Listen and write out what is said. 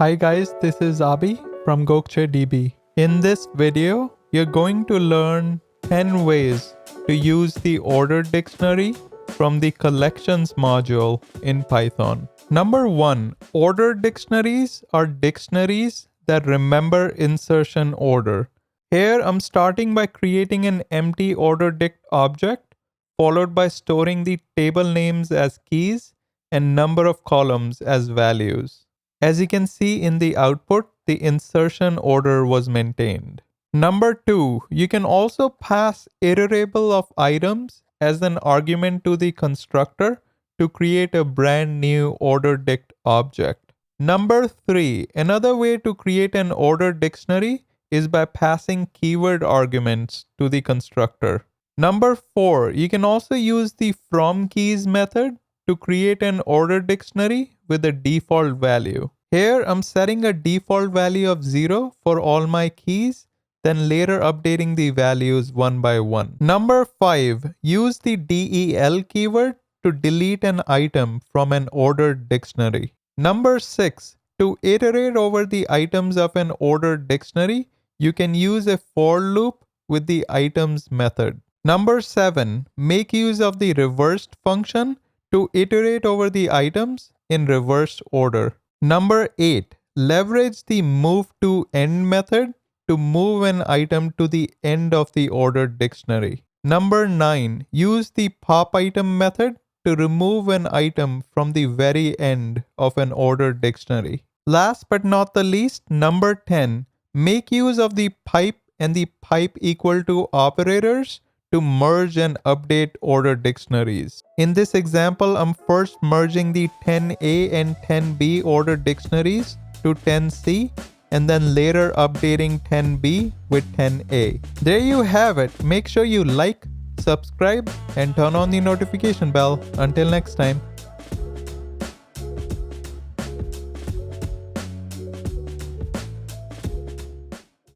Hi guys, this is Abhi from Gokcedb. In this video, you're going to learn 10 ways to use the ordered dictionary from the collections module in Python. Number 1, ordered dictionaries are dictionaries that remember insertion order. Here I'm starting by creating an empty OrderedDict object, followed by storing the table names as keys and number of columns as values. As you can see in the output, the insertion order was maintained. Number 2, you can also pass iterable of items as an argument to the constructor to create a brand new OrderedDict object. Number 3, another way to create an ordered dictionary is by passing keyword arguments to the constructor. Number 4, you can also use the from keys method to create an ordered dictionary with a default value. Here I'm setting a default value of 0 for all my keys, then later updating the values one by one. Number 5, use the del keyword to delete an item from an ordered dictionary. Number 6, to iterate over the items of an ordered dictionary, you can use a for loop with the items method. Number 7, make use of the reversed function to iterate over the items in reverse order. Number 8, leverage the move to end method to move an item to the end of the ordered dictionary. Number 9, use the pop item method to remove an item from the very end of an ordered dictionary. Last but not the least, number 10, make use of the pipe and the pipe equal to operators to merge and update ordered dictionaries. In this example, I'm first merging the 10a and 10b ordered dictionaries to 10c and then later updating 10b with 10a. There you have it. Make sure you like, subscribe, and turn on the notification bell. Until next time.